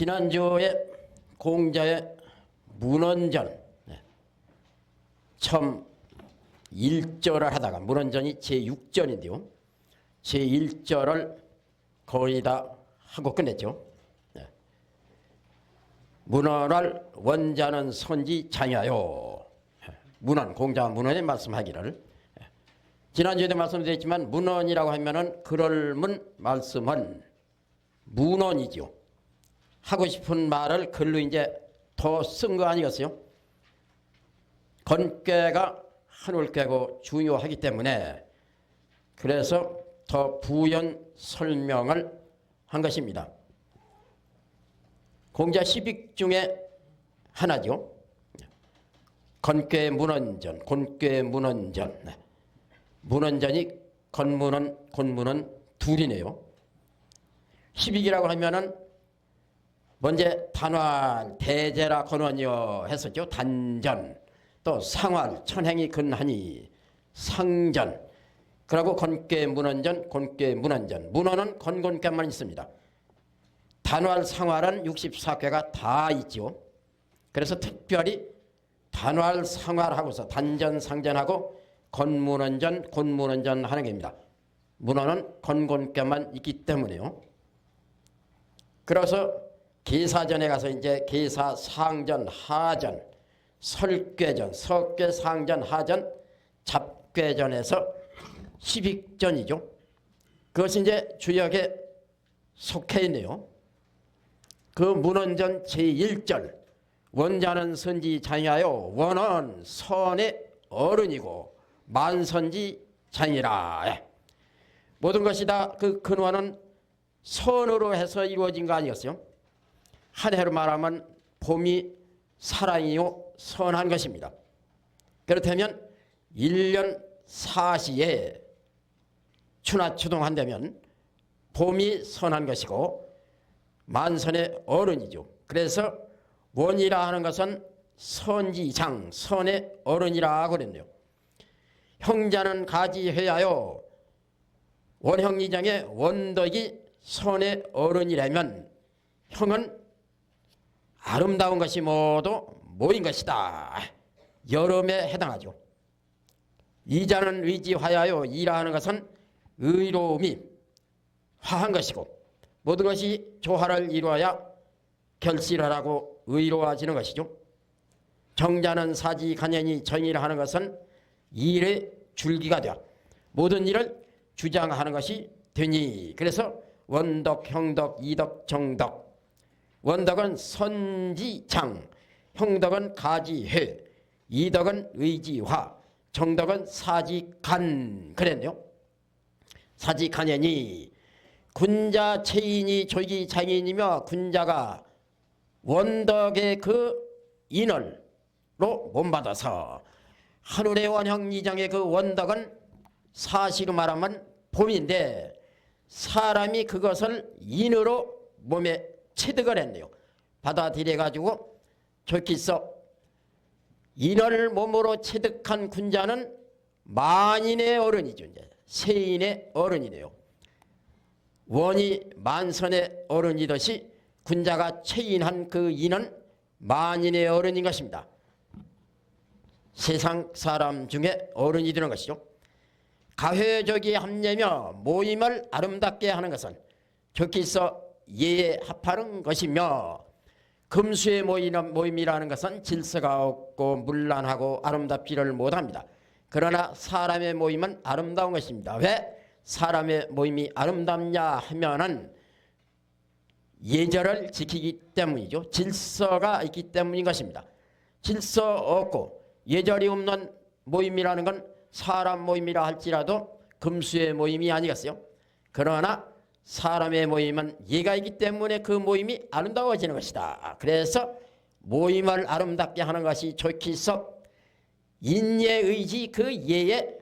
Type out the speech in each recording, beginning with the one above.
지난주에 공자의 문헌전 처음 1절을 하다가 문헌전이 제6절인데요. 제1절을 거의 다 하고 끝냈죠. 문헌을 원자는 선지 자냐요. 문헌, 공자 문헌에 말씀하기를. 지난주에도 말씀드렸지만 문헌이라고 하면은 글을문 말씀은 문헌이죠. 하고 싶은 말을 글로 이제 더 쓴 거 아니겠어요? 건괴가 한올 꿰고 중요하기 때문에 그래서 더 부연 설명을 한 것입니다. 공자 시빅 중에 하나죠. 건괴 문헌전, 곤괴 문헌전. 문헌전이 건문헌, 곤문헌 둘이네요. 시빅이라고 하면은 먼저 단활, 대제라 건원이여 했었죠. 단전, 또 상활, 천행이 근하니 상전. 그리고 건괴 문헌전, 곤괴 문헌전. 문헌은 건곤괴만 있습니다. 단활, 상활은 64괴가 다 있죠. 그래서 특별히 단활, 상활하고서 단전, 상전하고 건문헌전, 곤문헌전 하는 겁니다. 문헌은 건곤괴만 있기 때문에요. 그래서 계사전에 가서 이제 계사, 상전, 하전, 설괴전, 석괴, 상전, 하전, 잡괴전에서 시빅전이죠. 그것이 이제 주역에 속해 있네요. 그 문헌전 제1절 원자는 선지 자냐요. 원은 선의 어른이고 만선지 자니라. 모든 것이 다 그 근원은 선으로 해서 이루어진 거 아니겠어요? 한 해로 말하면 봄이 사랑이요 선한 것입니다. 그렇다면 1년 사시에 추나추동한다면 봄이 선한 것이고 만선의 어른이죠. 그래서 원이라 하는 것은 선지장, 선의 어른이라 그랬네요. 형자는 가지해야요. 원형리장의 원덕이 선의 어른이라면 형은 아름다운 것이 모두 모인 것이다. 여름에 해당하죠. 이자는 의지화야요. 이라 하는 것은 의로움이 화한 것이고 모든 것이 조화를 이루어야 결실을 하고 의로워지는 것이죠. 정자는 사지간연이 정의를 하는 것은 일의 줄기가 되어 모든 일을 주장하는 것이 되니 그래서 원덕, 형덕, 이덕, 정덕. 원덕은 선지장, 형덕은 가지회, 이덕은 의지화, 정덕은 사지간 그랬네요. 사지간연이 군자 체인이 조기 장인이며 군자가 원덕의 그 인을로 몸받아서 하늘의 원형 이장의 그 원덕은 사시로 말하면 봄인데 사람이 그것을 인으로 몸에 체득을 했네요. 받아들여가지고 좋기서 인을 몸으로 체득한 군자는 만인의 어른이죠. 이제 세인의 어른이네요. 원이 만선의 어른이듯이 군자가 체인한 그 인은 만인의 어른인 것입니다. 세상 사람 중에 어른이 되는 것이죠. 가회적이 합례며 모임을 아름답게 하는 것은 좋기서 예에 합하는 것이며 금수의 모임이라는 것은 질서가 없고 문란하고 아름답지를 못합니다. 그러나 사람의 모임은 아름다운 것입니다. 왜 사람의 모임이 아름답냐 하면은 예절을 지키기 때문이죠. 질서가 있기 때문인 것입니다. 질서 없고 예절이 없는 모임이라는 건 사람 모임이라 할지라도 금수의 모임이 아니겠어요? 그러나 사람의 모임은 예가 있기 때문에 그 모임이 아름다워지는 것이다. 그래서 모임을 아름답게 하는 것이 좋기서 인예의지 그 예에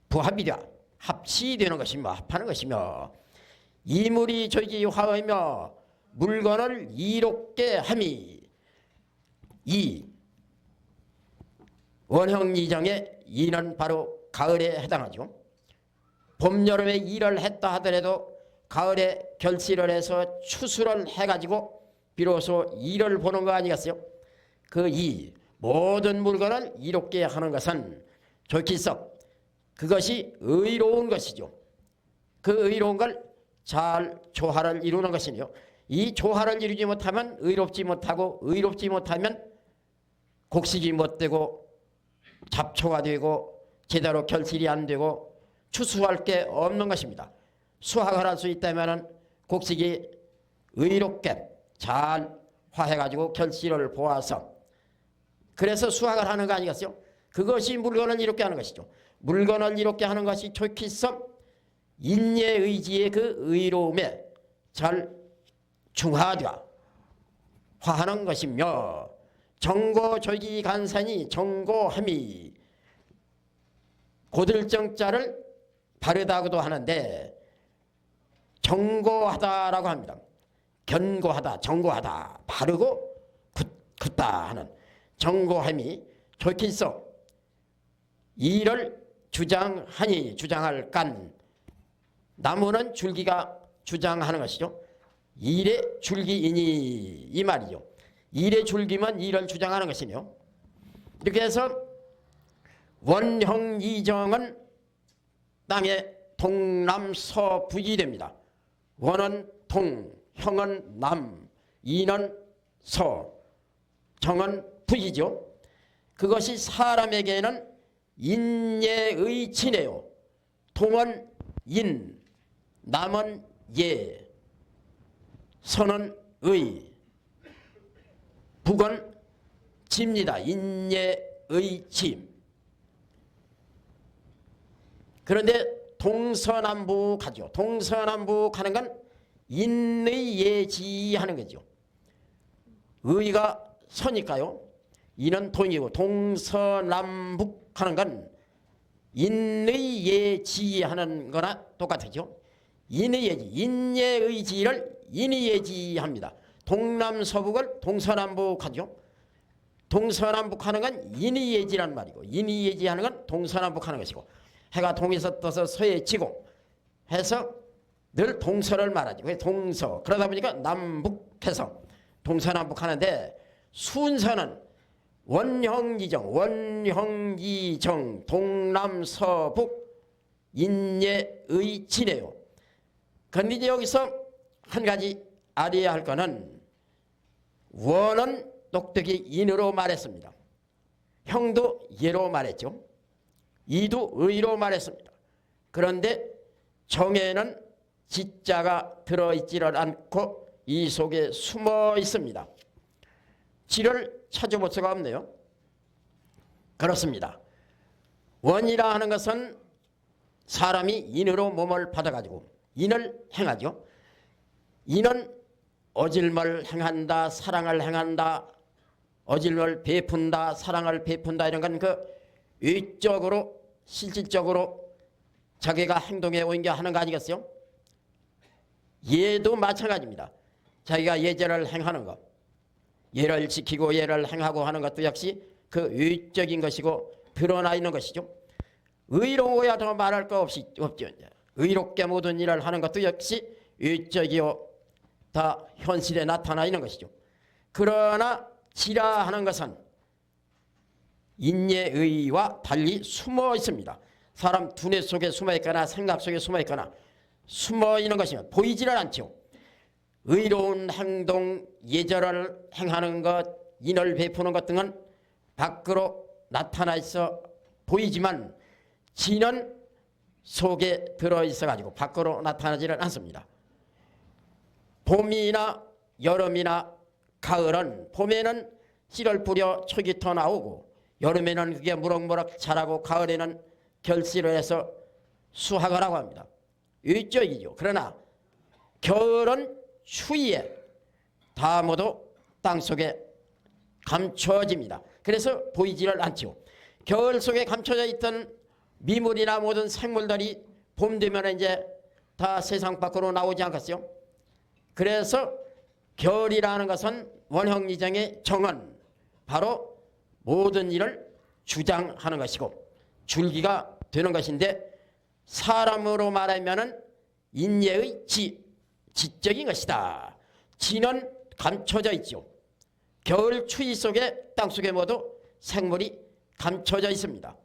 부합이 되어 합치되는 것이며 합하는 것이며 이물이 조기화하며 물건을 이롭게 함이 이 원형이정의 이는 바로 가을에 해당하죠. 봄, 여름에 일을 했다 하더라도 가을에 결실을 해서 추수를 해가지고 비로소 이를 보는 거 아니겠어요? 그 이 모든 물건을 이롭게 하는 것은 좋기서 그것이 의로운 것이죠. 그 의로운 걸 잘 조화를 이루는 것이요. 이 조화를 이루지 못하면 의롭지 못하고 의롭지 못하면 곡식이 못 되고 잡초가 되고 제대로 결실이 안 되고 추수할 게 없는 것입니다. 수확을 할 수 있다면 곡식이 의롭게 잘 화해가지고 결실을 보아서 그래서 수확을 하는 거 아니겠어요? 그것이 물건을 이롭게 하는 것이죠. 물건을 이롭게 하는 것이 좋기서 인예의지의 그 의로움에 잘 중화되어 화하는 것이며 정고조기간산이 정고함이 고들정자를 바르다고도 하는데 정고하다라고 합니다. 견고하다, 정고하다, 바르고 굳다 하는 정고함이 좋기서 이를 주장하니 주장할 간 나무는 줄기가 주장하는 것이죠. 일의 줄기이니 이 말이죠. 일의 줄기면 일을 주장하는 것이네요. 이렇게 해서 원형이정은 땅의 동남서북이 됩니다. 원은 동, 형은 남, 이는 서, 정은 북이죠. 그것이 사람에게는 인예의 지네요. 동은 인, 남은 예, 서는 의, 북은 지입니다. 인예의 지. 그런데 동서남북하죠. 동서남북하는 건 인의예지하는 거죠. 의가 서니까요. 이는 동이고 동서남북하는 건 인의예지하는 거나 똑같죠. 인의예지, 인예의지를 인의예지합니다. 동남서북을 동서남북하죠. 동서남북하는 건 인의예지란 말이고 인의예지하는 건 동서남북하는 것이고 해가 동에서 떠서 서에 지고 해서 늘 동서를 말하죠. 그래서 동서 그러다 보니까 남북해서 동서남북하는데 순서는 원형이정, 원형이정, 동남서북, 인예의지네요. 그런데 이제 여기서 한 가지 알아야 할 거는 원은 똑똑히 인으로 말했습니다. 형도 예로 말했죠. 이도 의로 말했습니다. 그런데 정에는 지자가 들어있지를 않고 이 속에 숨어 있습니다. 지를 찾아볼 수가 없네요. 그렇습니다. 원이라 하는 것은 사람이 인으로 몸을 받아가지고 인을 행하죠. 인은 어질물 행한다, 사랑을 행한다, 어질물 베푼다, 사랑을 베푼다 이런 건 그 외적으로 실질적으로 자기가 행동해 온 게 하는 거 아니겠어요? 예도 마찬가지입니다. 자기가 예절을 행하는 것, 예를 지키고 예를 행하고 하는 것도 역시 그 외적인 것이고 드러나 있는 것이죠. 의로워야 더 말할 거 없죠. 의롭게 모든 일을 하는 것도 역시 외적이요 다 현실에 나타나 있는 것이죠. 그러나 지라 하는 것은 인예의와 달리 숨어 있습니다. 사람 두뇌 속에 숨어 있거나 생각 속에 숨어 있거나 숨어 있는 것이면 보이지를 않죠. 의로운 행동, 예절을 행하는 것, 인을 베푸는 것 등은 밖으로 나타나 있어 보이지만 지는 속에 들어있어 가지고 밖으로 나타나지는 않습니다. 봄이나 여름이나 가을은 봄에는 씨를 뿌려 촉이 터 나오고 여름에는 그게 무럭무럭 자라고 가을에는 결실을 해서 수확을 하고 합니다. 위적이죠. 그러나 겨울은 추위에 다 모두 땅속에 감춰집니다. 그래서 보이지를 않죠. 겨울 속에 감춰져 있던 미물이나 모든 생물들이 봄 되면 이제 다 세상 밖으로 나오지 않겠어요? 그래서 겨울이라는 것은 원형이정의 정은 바로 모든 일을 주장하는 것이고 줄기가 되는 것인데 사람으로 말하면 인예의 지적인 것이다. 지는 감춰져 있죠. 겨울 추위 속에 땅속에 모두 생물이 감춰져 있습니다.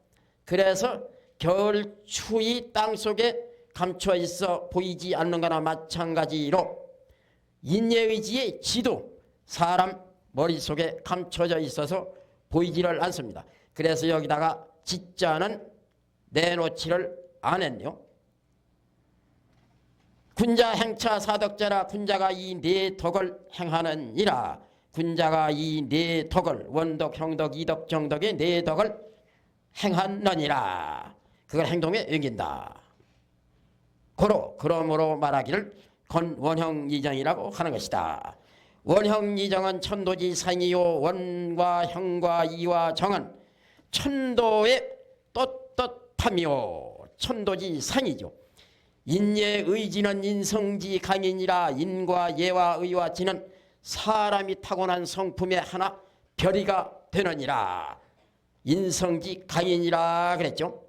그래서 겨울 추위 땅속에 감춰 있어 보이지 않는 거나 마찬가지로 인예의지의 지도 사람 머릿속에 감춰져 있어서 보이지를 않습니다. 그래서 여기다가 지자는 내놓지를 않았네요. 군자 행차 사덕자라 군자가 이 네 덕을 행하느니라. 군자가 이 네 덕을 원덕, 형덕, 이덕, 정덕의 네 덕을 행하느니라. 그걸 행동에 옮긴다. 그러므로 말하기를 건원형이정이라고 하는 것이다. 원형이정은 천도지 상이요 원과 형과 이와 정은 천도의 떳떳함이요 천도지 상이죠. 인예 의지는 인성지 강인이라. 인과 예와 의와 지는 사람이 타고난 성품의 하나 별이가 되느니라. 인성지 강인이라 그랬죠.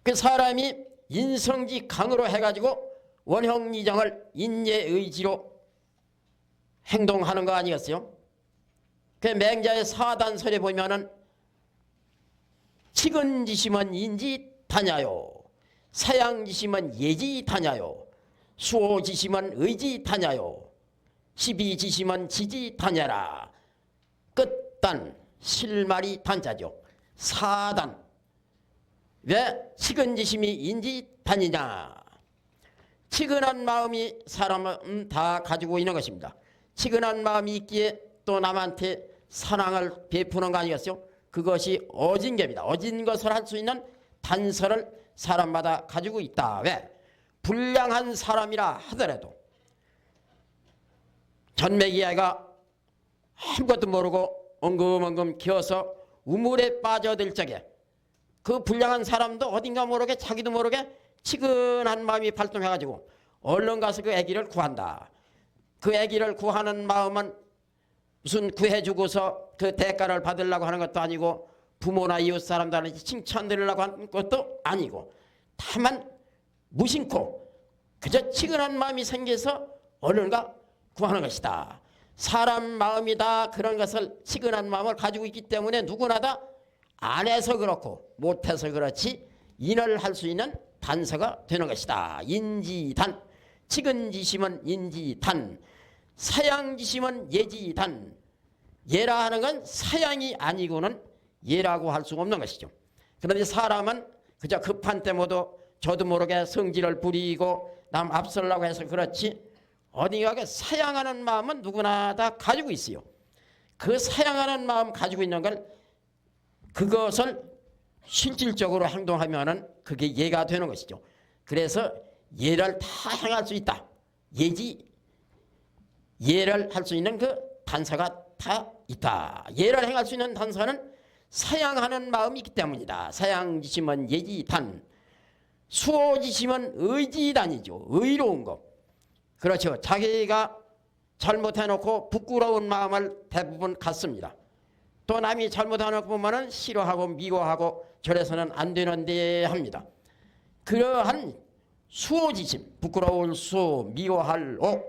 그 사람이 인성지 강으로 해가지고 원형이정을 인예의지로 행동하는 거 아니겠어요? 그 맹자의 사단설에 보면은 치근지심은 인지다냐요, 사양지심은 예지다냐요, 수호지심은 의지다냐요, 시비지심은 지지다냐라. 끝단 실말이 단자죠. 사단. 왜 치근지심이 인지단이냐? 치근한 마음이 사람은 다 가지고 있는 것입니다. 치근한 마음이 있기에 또 남한테 사랑을 베푸는 거 아니겠어요? 그것이 어진 겁니다. 어진 것을 할 수 있는 단서를 사람마다 가지고 있다. 왜? 불량한 사람이라 하더라도 전매기아가 아무것도 모르고 엉금엉금 기어서 우물에 빠져들 적에 그 불량한 사람도 어딘가 모르게 자기도 모르게 치근한 마음이 발동해가지고 얼른 가서 그 아기를 구한다. 그 아기를 구하는 마음은 무슨 구해주고서 그 대가를 받으려고 하는 것도 아니고 부모나 이웃 사람들한테 칭찬드리려고 하는 것도 아니고 다만 무심코 그저 치근한 마음이 생겨서 얼른가 구하는 것이다. 사람 마음이 다 그런 것을 치근한 마음을 가지고 있기 때문에 누구나 다 안 해서 그렇고 못해서 그렇지 인을 할 수 있는 단서가 되는 것이다. 인지단. 치근지심은 인지단. 사양지심은 예지단. 예라 하는 건 사양이 아니고는 예라고 할 수가 없는 것이죠. 그런데 사람은 그저 급한 때 모두 저도 모르게 성질을 부리고 남 앞서려고 해서 그렇지 어딘가 사양하는 마음은 누구나 다 가지고 있어요. 그 사양하는 마음 가지고 있는 걸 그것을 실질적으로 행동하면은 그게 예가 되는 것이죠. 그래서 예를 다 행할 수 있다. 예를 할 수 있는 그 단서가 다 있다. 예를 행할 수 있는 단서는 사양하는 마음이 있기 때문이다. 사양지심은 예지단. 수호지심은 의지단이죠. 의로운 것. 그렇죠. 자기가 잘못해놓고 부끄러운 마음을 대부분 갖습니다. 또 남이 잘못해놓고 보면은 싫어하고 미워하고 저래서는 안 되는데 합니다. 그러한 수호지심, 부끄러울 수, 미워할 오,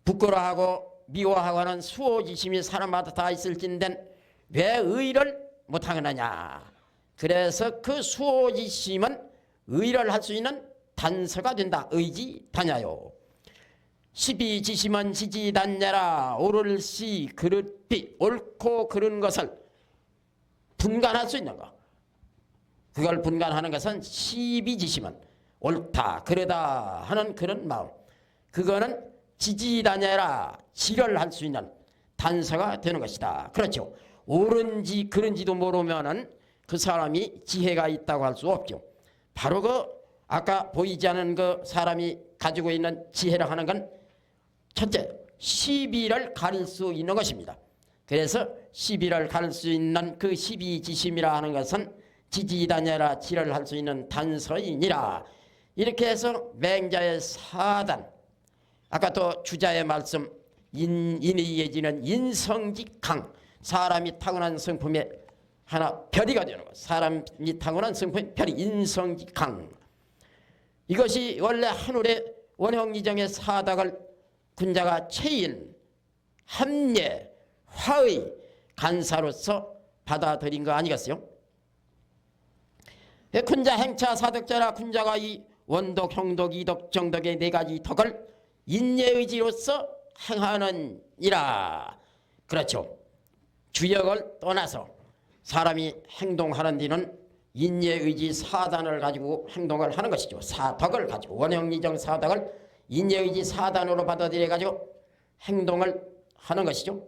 부끄러워하고 미워하고 하는 수호지심이 사람마다 다 있을진된 왜 의를 못하느냐. 그래서 그 수호지심은 의를 할 수 있는 단서가 된다. 의지다냐요. 시비지심은 지지단냐라. 옳을 시 그릇비. 옳고 그른 것을 분간할 수 있는 거. 그걸 분간하는 것은 시비지심은 옳다 그러다 하는 그런 마음. 그거는 지지다냐라. 지를 할 수 있는 단서가 되는 것이다. 그렇죠. 옳은지 그른지도 모르면은 그 사람이 지혜가 있다고 할 수 없죠. 바로 그 아까 보이지 않는 그 사람이 가지고 있는 지혜를 하는 건 첫째, 시비를 가릴 수 있는 것입니다. 그래서 시비를 가릴 수 있는 그 시비지심이라 하는 것은 지지다냐라. 지를 할 수 있는 단서이니라. 이렇게 해서 맹자의 사단, 아까 또 주자의 말씀, 인의 예지는 인성직강. 사람이 타고난 성품의 하나 별이가 되는 것. 사람이 타고난 성품의 별이 인성직강. 이것이 원래 한울의 원형이정의 사닥을 군자가 체인, 합례, 화의 간사로서 받아들인 거 아니겠어요? 군자, 행차, 사덕자라 군자가 이 원덕, 형덕, 이덕, 정덕의 네 가지 덕을 인예의지로서 행하느니라. 그렇죠. 주역을 떠나서 사람이 행동하는 데는 인예의지 사단을 가지고 행동을 하는 것이죠. 사덕을 가지고 원형이정 사덕을 인예의지 사단으로 받아들여 가지고 행동을 하는 것이죠.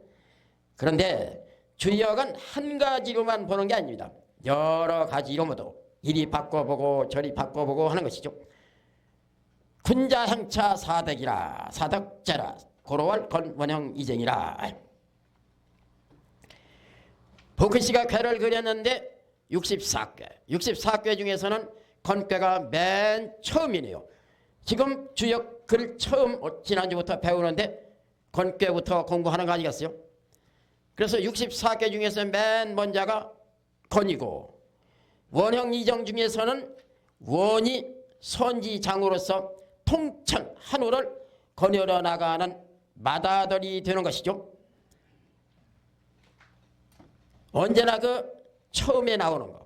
그런데 주역은 한 가지로만 보는 게 아닙니다. 여러 가지로 모두 이리 바꿔보고 저리 바꿔보고 하는 것이죠. 군자, 행차, 사덕이라, 사덕자라, 고로월 원형 이정이라. 보크씨가 궤를 그렸는데 64궤 중에서는 건궤가 맨 처음이네요. 지금 주역 글 처음 지난주부터 배우는데 건궤부터 공부하는 거 아니겠어요? 그래서 64궤 중에서 맨 먼저가 건이고, 원형 이정 중에서는 원이 선지장으로서 통천 한우를 거느려 나가는 맏아들이 되는 것이죠. 언제나 그 처음에 나오는 거,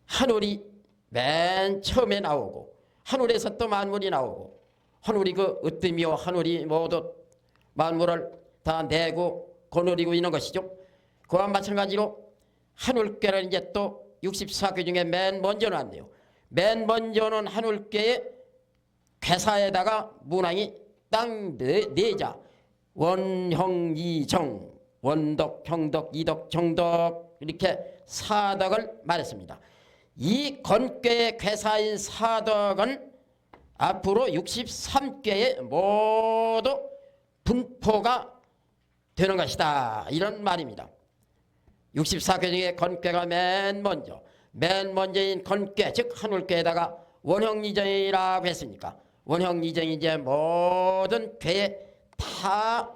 한울이 맨 처음에 나오고, 한울에서 또 만물이 나오고, 한울이 그 으뜸이요 한울이 모두 만물을 다 내고 거느리고 있는 것이죠. 그와 마찬가지로 한울궤를 이제 또 64궤 중에 맨 먼저 나왔네요. 맨 먼저는 한울궤의 궤사에다가 문항이 딱 네 자, 원형 이정, 원덕, 형덕, 이덕, 정덕 이렇게 사덕을 말했습니다. 이 건궤의 궤사인 사덕은 앞으로 63궤에 모두 분포가 되는 것이다, 이런 말입니다. 64궤 중에 건궤가 맨 먼저인 건궤, 즉 한울궤에다가 원형이정이라고 했으니까 원형이정이 이제 모든 궤에 다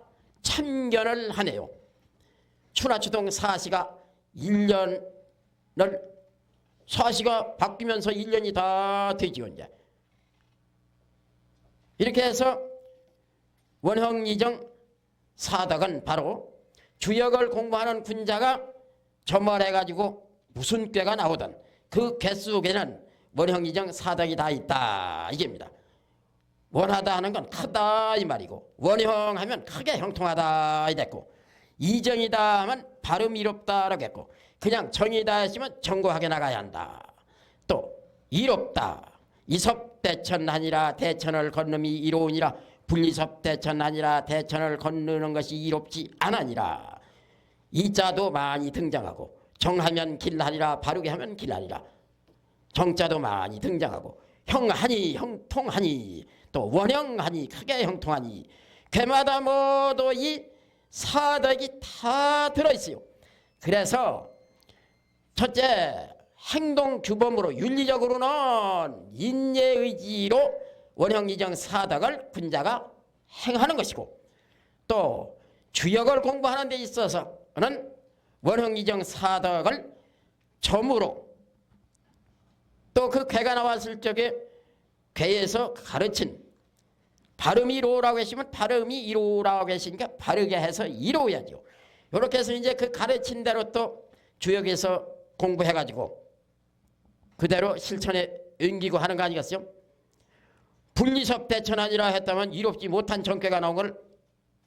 참견을 하네요. 추나추동 사시가 1년을 사시가 바뀌면서 1년이 다 되지요. 이제 이렇게 해서 원형이정 사덕은 바로 주역을 공부하는 군자가 점월해가지고 무슨 꾀가 나오든 그 꾀 속에는 원형이정 사덕이 다 있다, 이게입니다. 원하다 하는 건 크다 이 말이고, 원형하면 크게 형통하다 이 됐고, 이정이다 하면 발음이 이롭다라고 했고, 그냥 정이다 했으면 정고하게 나가야 한다. 또 이롭다, 이섭대천하니라, 대천을 건너미 이로우니라, 분리섭대천하니라, 대천을 건너는 것이 이롭지 않으니라. 이자도 많이 등장하고, 정하면 길하니라, 바르게 하면 길하니라. 정자도 많이 등장하고, 형하니 형통하니, 또 원형하니 크게 형통하니, 괴마다 모두 이 사덕이 다 들어있어요. 그래서 첫째, 행동 규범으로 윤리적으로는 인예의지로 원형이정 사덕을 군자가 행하는 것이고, 또 주역을 공부하는 데 있어서는 원형이정 사덕을 점으로, 또 그 괴가 나왔을 적에 괴에서 가르친 발음이 이로라고 했으면 발음이 이로라고 했으니까 바르게 해서 이로야죠. 이렇게 해서 이제 그 가르친 대로 또 주역에서 공부해가지고 그대로 실천에 옮기고 하는 거 아니겠어요? 분리섭대천하니라 했다면 이롭지 못한 정괴가 나온 걸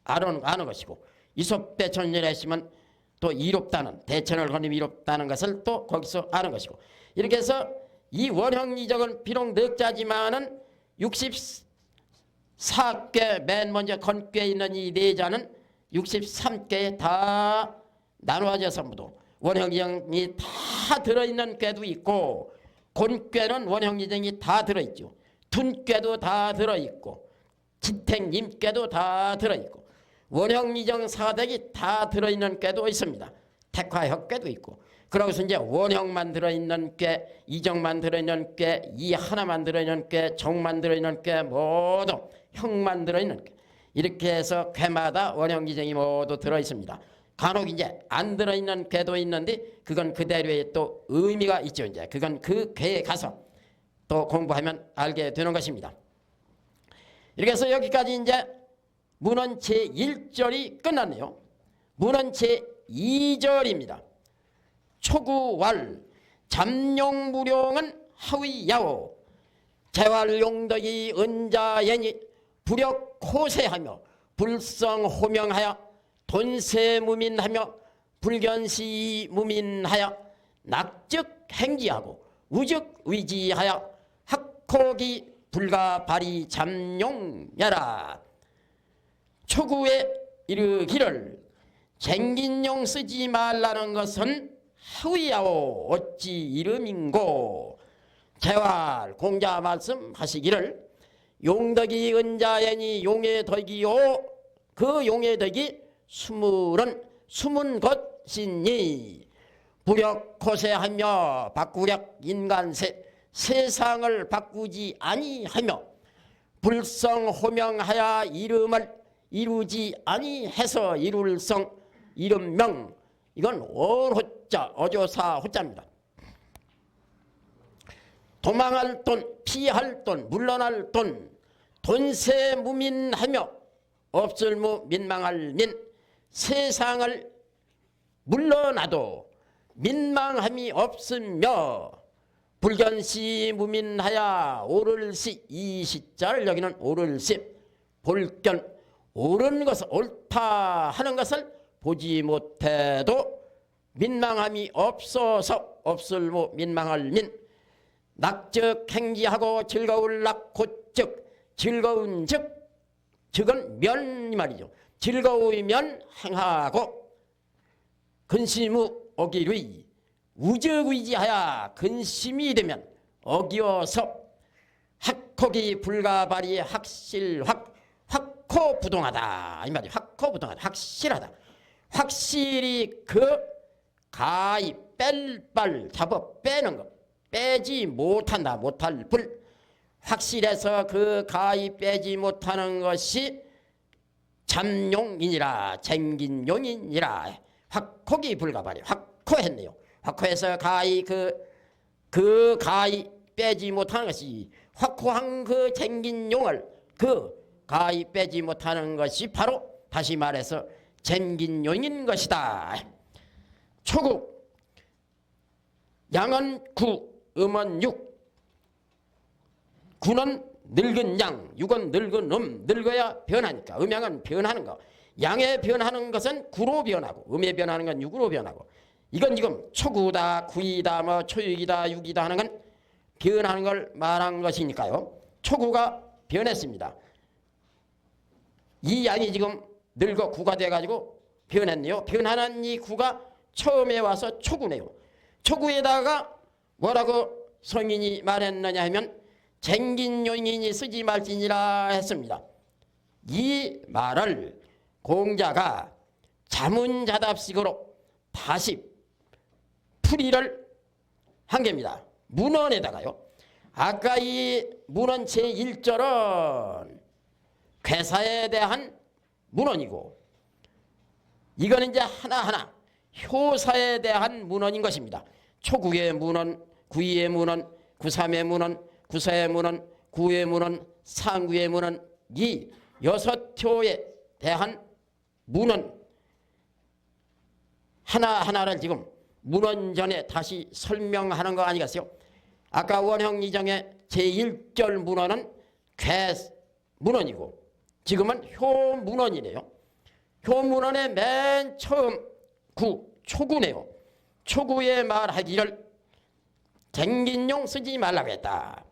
아는 것이고, 이섭대천이라 했으면 또 이롭다는, 대천을 건너면 이롭다는 것을 또 거기서 아는 것이고, 이렇게 해서 이 원형이적은 비록 넉자지만은 64개 맨 먼저 건괴에 있는 이 네 자는 63개에 다 나누어져서 모두 원형이정이 다 들어있는 꾀도 있고, 곤꾀는 원형이정이 다 들어있죠. 둔꾀도 다 들어있고, 지택님꾀도 다 들어있고, 원형이정 사덕이 다 들어있는 꾀도 있습니다. 택화혁꾀도 있고, 그러고서 이제 원형만 들어있는 꾀, 이정만 들어있는 꾀, 이 하나만 들어있는 꾀, 정만 들어있는 꾀, 모두 형만 들어있는 꾀, 이렇게 해서 꾀마다 원형이정이 모두 들어있습니다. 간혹 이제 안 들어있는 꾀도 있는데 그건 그대로의 또 의미가 있죠. 이제 그건 그 꾀에 가서 또 공부하면 알게 되는 것입니다. 이렇게 해서 여기까지 이제 문헌 제1절이 끝났네요. 문헌 제2절입니다. 초구왈 잠룡무룡은 하위야오 재활용덕이 은자연이 불역호세하며 불성호명하여 돈세무민하며 불견시무민하여 낙적행지하고 우적위지하여 학호기 불가발이 잠룡야라. 초구에 이르기를 쟁긴용 쓰지 말라는 것은 하위야오 어찌 이름인고. 재활 공자 말씀하시기를 용덕이 은자연이 용의 덕이요 그 용의 덕이 숨은 것이니 불역호세하며 바꾸력 인간세 세상을 바꾸지 아니하며 불성호명하여 이름을 이루지 아니해서 이룰성 이름명. 이건 월호자 어조사 호자입니다. 도망할 돈 피할 돈 물러날 돈 돈세무민하며 없을무 민망할 민. 세상을 물러나도 민망함이 없으며 불견시 무민하야 오를시. 이 시자를 여기는 오를시 볼견 옳은 것을 옳다 하는 것을 보지 못해도 민망함이 없어서 없을무 민망할 민. 낙적 행지하고 즐거울 낙고적 즐거운 즉은 면 이 말이죠. 즐거우면 행하고 근심우 어기의 우적의지하여 근심이 되면 어기어서 학호기 불가발이 확호부동하다 이 말이죠. 확호부동하다 확실하다. 확실히 그 가히 뺄발 잡아 빼는 것 빼지 못한다 못할 불. 확실해서 그 가히 빼지 못하는 것이 잠용이니라 쟁긴용이니라. 확호기 불가발이 확호했네요. 확호해서 가히 그 가히 빼지 못하는 것이 확호한 그 쟁긴용을 그 가히 빼지 못하는 것이 바로 다시 말해서 쟁긴용인 것이다. 초구 양은 구 음은 육. 구는 늙은 양 육은 늙은 늙어야 변하니까 음양은 변하는 거. 양에 변하는 것은 구로 변하고 음에 변하는 건 육으로 변하고. 이건 지금 초구다 구이다 뭐 초육이다 육이다 하는 건 변하는 걸 말한 것이니까요. 초구가 변했습니다. 이 양이 지금 늙어 구가 돼가지고 변했네요. 변하는 이 구가 처음에 와서 초구네요. 초구에다가 뭐라고 성인이 말했느냐 하면 쟁긴용인이 쓰지 말지니라 했습니다. 이 말을 공자가 자문자답식으로 다시 풀이를 한 겁니다. 문헌에다가요. 아까 이 문헌 제1절은 괴사에 대한 문헌이고 이거는 이제 하나하나 효사에 대한 문헌인 것입니다. 초구의 문헌, 구이의 문헌, 구삼의 문헌, 구사의 문헌, 구의 문헌, 상구의 문헌 이 6효에 대한 문헌 하나하나를 지금 문헌전에 다시 설명하는 거 아니겠어요? 아까 원형이정의 제1절 문헌은 괴문헌이고 지금은 효문헌이네요. 효문헌의 맨 처음 초구네요. 초구에 말하기를 쟁긴용 쓰지 말라고 했다.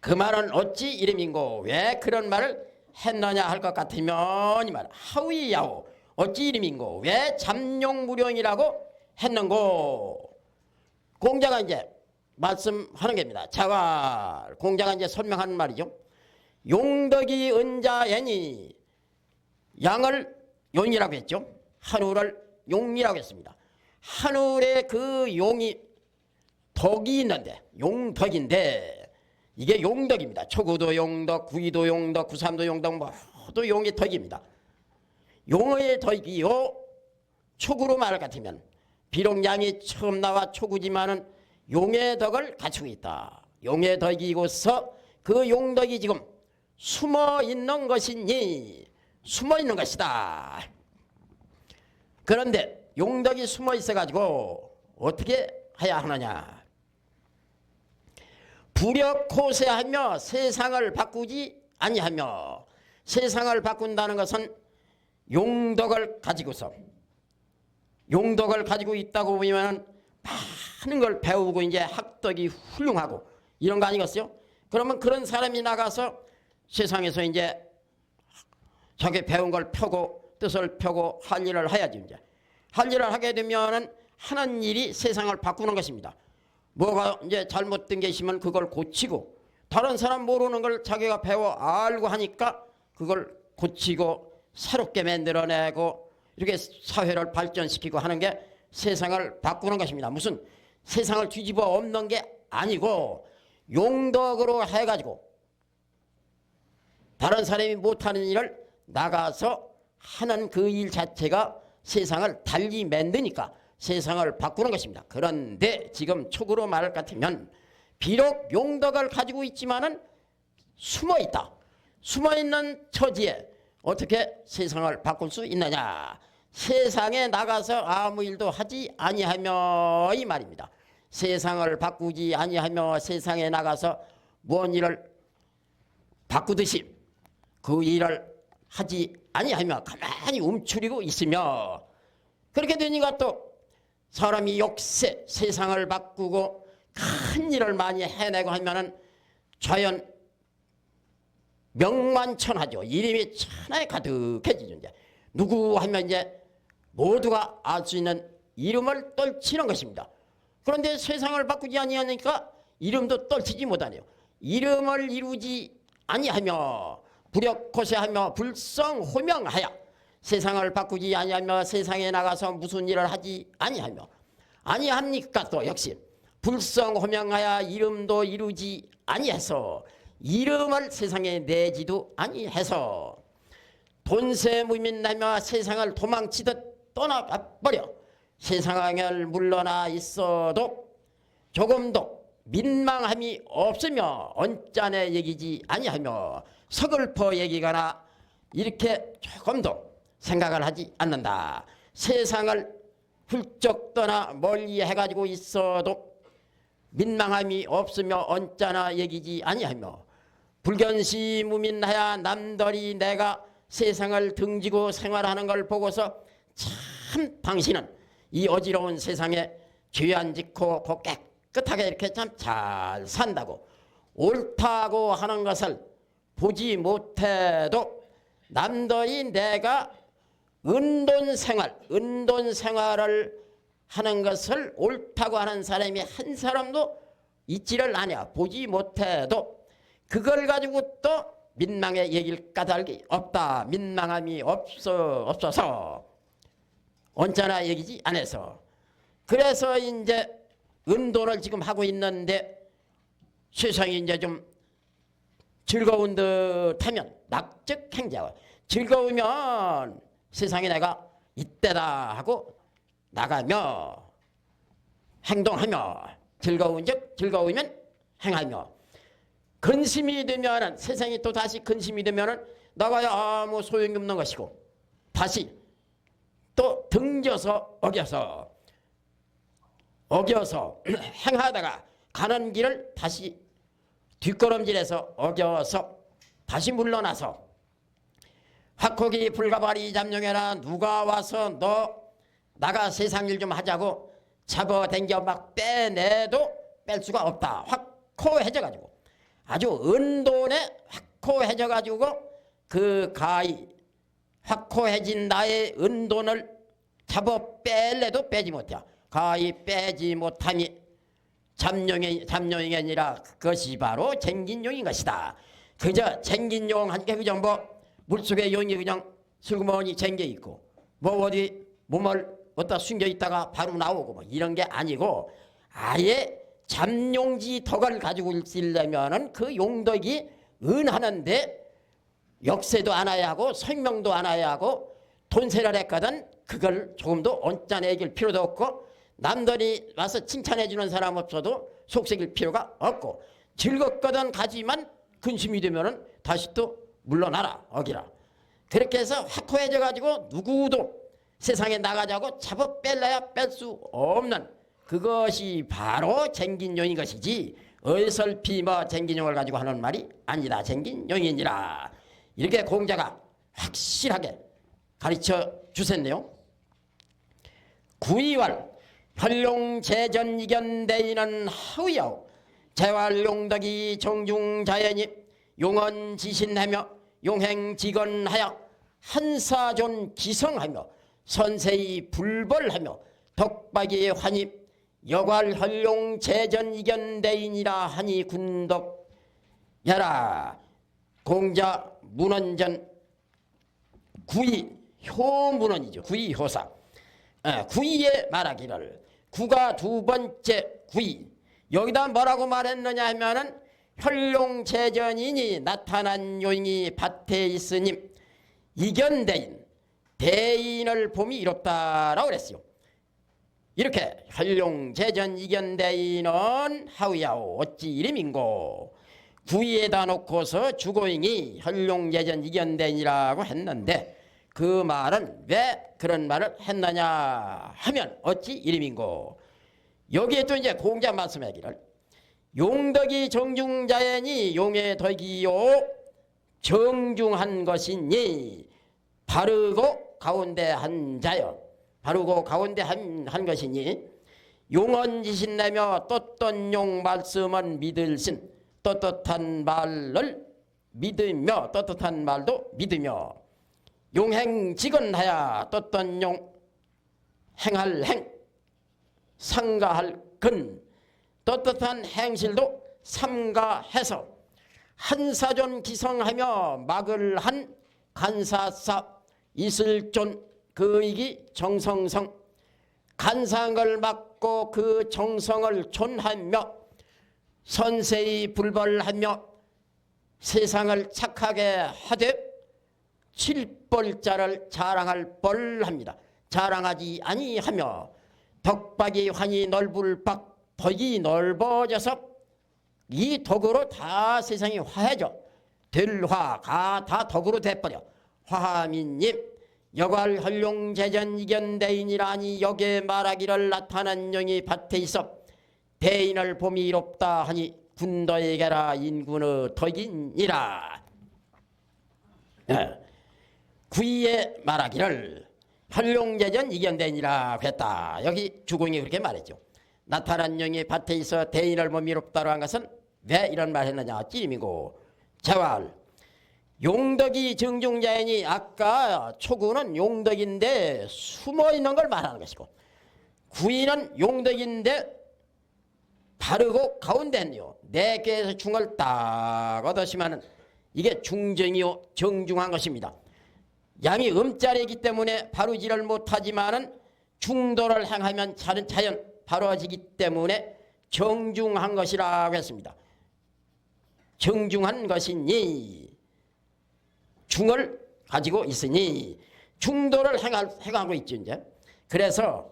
그 말은 어찌 이름인고 왜 그런 말을 했느냐 할 것 같으면 이 말 하위야오 어찌 이름인고 왜 잠룡무룡이라고 했는고. 공자가 이제 말씀하는 겁니다. 자가 공자가 이제 설명하는 말이죠. 용덕이 은자애니 양을 용이라고 했죠. 한우를 용이라고 했습니다. 한우에 그 용이 덕이 있는데 용덕인데 이게 용덕입니다. 초구도 용덕, 구이도 용덕, 구삼도 용덕 모두 용의 덕입니다. 용의 덕이요 초구로 말할 것 같으면 비록 양이 처음 나와 초구지만은 용의 덕을 갖추고 있다. 용의 덕이고서 그 용덕이 지금 숨어 있는 것이니 숨어 있는 것이다. 그런데 용덕이 숨어 있어가지고 어떻게 해야 하느냐. 불역코세하며 세상을 바꾸지 아니하며, 세상을 바꾼다는 것은 용덕을 가지고서, 용덕을 가지고 있다고 보면 많은 걸 배우고 이제 학덕이 훌륭하고 이런 거 아니겠어요? 그러면 그런 사람이 나가서 세상에서 이제 자기 배운 걸 펴고 뜻을 펴고 할 일을 해야지. 이제 할 일을 하게 되면은 하는 일이 세상을 바꾸는 것입니다. 뭐가 이제 잘못된 게 있으면 그걸 고치고, 다른 사람 모르는 걸 자기가 배워 알고 하니까 그걸 고치고 새롭게 만들어내고 이렇게 사회를 발전시키고 하는 게 세상을 바꾸는 것입니다. 무슨 세상을 뒤집어 엎는 게 아니고 용덕으로 해가지고 다른 사람이 못하는 일을 나가서 하는 그 일 자체가 세상을 달리 만드니까 세상을 바꾸는 것입니다. 그런데 지금 촉으로 말할 것 같으면 비록 용덕을 가지고 있지만은 숨어 있다. 숨어 있는 처지에 어떻게 세상을 바꿀 수 있느냐. 세상에 나가서 아무 일도 하지 아니하며 이 말입니다. 세상을 바꾸지 아니하며 세상에 나가서 뭔 일을 바꾸듯이 그 일을 하지 아니하며 가만히 움츠리고 있으며, 그렇게 되니까 또 사람이 역세 세상을 바꾸고 큰 일을 많이 해내고 하면은 자연 명만천하죠. 이름이 천하에 가득해지죠. 이제 누구 하면 이제 모두가 알 수 있는 이름을 떨치는 것입니다. 그런데 세상을 바꾸지 아니하니까 이름도 떨치지 못하네요. 이름을 이루지 아니하며 불역코세하며 불성호명하여, 세상을 바꾸지 아니하며 세상에 나가서 무슨 일을 하지 아니하며 아니합니까? 또 역시 불성호명하여 이름도 이루지 아니해서 이름을 세상에 내지도 아니해서 돈세무민하며 세상을 도망치듯 떠나버려 세상을 물러나 있어도 조금도 민망함이 없으며 언짢아 여기지 아니하며 서글퍼 여기거나 이렇게 조금도 생각을 하지 않는다. 세상을 훌쩍 떠나 멀리 해가지고 있어도 민망함이 없으며 언짢아 여기지 아니하며 불견시무민하여 남들이 내가 세상을 등지고 생활하는 걸 보고서 참 당신은 이 어지러운 세상에 죄 안 짓고 고 깨끗하게 이렇게 참 잘 산다고 옳다고 하는 것을 보지 못해도 남들이 내가 은돈 생활을 하는 것을 옳다고 하는 사람이 한 사람도 있지를 않아. 보지 못해도 그걸 가지고 또 민망해 얘기를 까닭이 없다. 민망함이 없어서 언짢아 얘기지 않아서. 그래서 이제 은돈을 지금 하고 있는데 세상이 이제 좀 즐거운 듯하면 낙적행자, 즐거우면 세상에 내가 이때다 하고 나가며 행동하며, 즐거운즉 즐거우면 행하며, 근심이 되면은 세상이 또 다시 근심이 되면은 나가야 아무 소용이 없는 것이고 다시 또 등져서 어겨서 행하다가 가는 길을 다시 뒷걸음질해서 어겨서 다시 물러나서 학고기 불가발이 잠룡해라. 누가 와서 너 나가 세상 일 좀 하자고 잡아당겨 막 빼내도 뺄 수가 없다. 확고해져가지고 아주 은돈에 확고해져가지고 그 가히 확고해진 나의 은돈을 잡아 뺄래도 빼지 못해. 가히 빼지 못하니 잠룡이 아니라 그것이 바로 쟁긴용인 것이다. 그저 쟁긴용 하니까 그저 뭐 물속에 용이 그냥 슬그머니 쟁겨 있고 뭐 어디 몸을 어디다 숨겨 있다가 바로 나오고 뭐 이런 게 아니고 아예 잠룡지 덕을 가지고 있으려면은 그 용덕이 은하는데 역세도 안아야 하고 생명도 안아야 하고 돈세를 했거든. 그걸 조금도 언짢아질 필요도 없고 남들이 와서 칭찬해 주는 사람 없어도 속색일 필요가 없고 즐겁거든 가지만 근심이 되면은 다시 또 물러나라 어기라. 그렇게 해서 확고해져 가지고 누구도 세상에 나가자고 잡아 뺄래야 뺄 수 없는 그것이 바로 쟁긴용인 것이지 어설피 뭐 쟁긴용을 가지고 하는 말이 아니다. 쟁긴용이니라. 이렇게 공자가 확실하게 가르쳐 주셨네요. 구이왈 혈룡제전 이견대인은 하우야오 재활용덕이 정중자연이 용언지신하며 용행지건하여 한사존 기성하며 선세히 불벌하며 덕박이 환입 여괄혈룡제전 이견대인이라 하니 군덕 야라. 공자 문헌전 구이 효문헌이죠. 구이 효사. 구이에 말하기를 구가 두 번째 구이. 여기다 뭐라고 말했느냐 하면은 혈룡제전이니 나타난 요인이 밭에 있으니 이견대인 대인을 봄이 이롭다라고 그랬어요. 이렇게 혈룡제전 이견대인은 하우야오 어찌 이름인고 구이에다 놓고서 주고잉이 혈룡제전 이견대인이라고 했는데 그 말은 왜 그런 말을 했느냐 하면 어찌 이름인고 여기에 또 이제 공자 말씀하기를 용덕이 정중자연이 용의 덕이요 정중한 것이니 바르고 가운데 한 자연 바르고 가운데 한 것이니 용언지신내며 떳떳용 말씀은 믿을신 떳떳한 말을 믿으며 떳떳한 말도 믿으며 용행지건하야 떳떳용 행할 행 상가할 근 떳떳한 행실도 삼가해서 한사존 기성하며 막을 한 간사사 이슬존 그이기 정성성 간상을 막고 그 정성을 존하며 선세히 불벌하며 세상을 착하게 하되 칠벌자를 자랑할 벌합니다. 자랑하지 아니하며 덕박이 환히 넓을 박 덕이 넓어져서 이 덕으로 다 세상이 화해져 될 화가 다 덕으로 돼버려. 화하민님 여괄 혈룡제전 이견대인이라니 여기에 말하기를 나타난 영이 밭에 있어 대인을 봄이 이롭다 하니 군더에게라 인군의 덕이니라. 구이에 말하기를 혈룡제전 이견대인이라 했다. 여기 주공이 그렇게 말했죠. 나타난 영이 밭에 있어 대인을 봄이 이롭다고 한 것은 왜 이런 말 했느냐 찌림이고 재활 용덕이 정중자연이 아까 초구는 용덕인데 숨어있는 걸 말하는 것이고 구이는 용덕인데 바르고 가운데 있네요. 네 개에서 중을 딱 얻으시면 이게 중정이요 정중한 것입니다. 양이 음자리이기 때문에 바르지를 못하지만은 중도를 행하면 자연 바로지기 때문에 정중한 것이라고 했습니다. 정중한 것이니 중을 가지고 있으니 중도를 행하고 있죠. 이제 그래서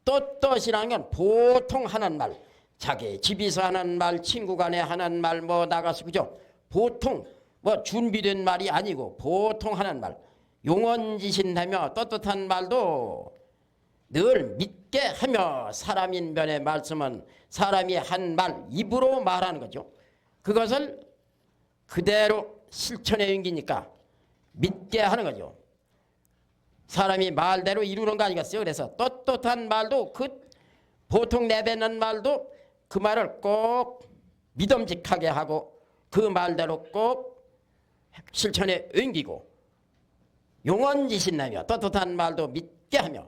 떳떳이라는 건 보통 하는 말, 자기 집에서 하는 말, 친구 간에 하는 말, 뭐 나가서 그죠? 보통 뭐 준비된 말이 아니고 보통 하는 말, 용언지신하며 떳떳한 말도 늘 믿게 하며 사람인 변의 말씀은 사람이 한 말 입으로 말하는 거죠. 그것을 그대로 실천에 옮기니까 믿게 하는 거죠. 사람이 말대로 이루는 거 아니겠어요? 그래서 떳떳한 말도 그 보통 내뱉는 말도 그 말을 꼭 믿음직하게 하고 그 말대로 꼭 실천에 옮기고 용언지신나며 떳떳한 말도 믿게 하며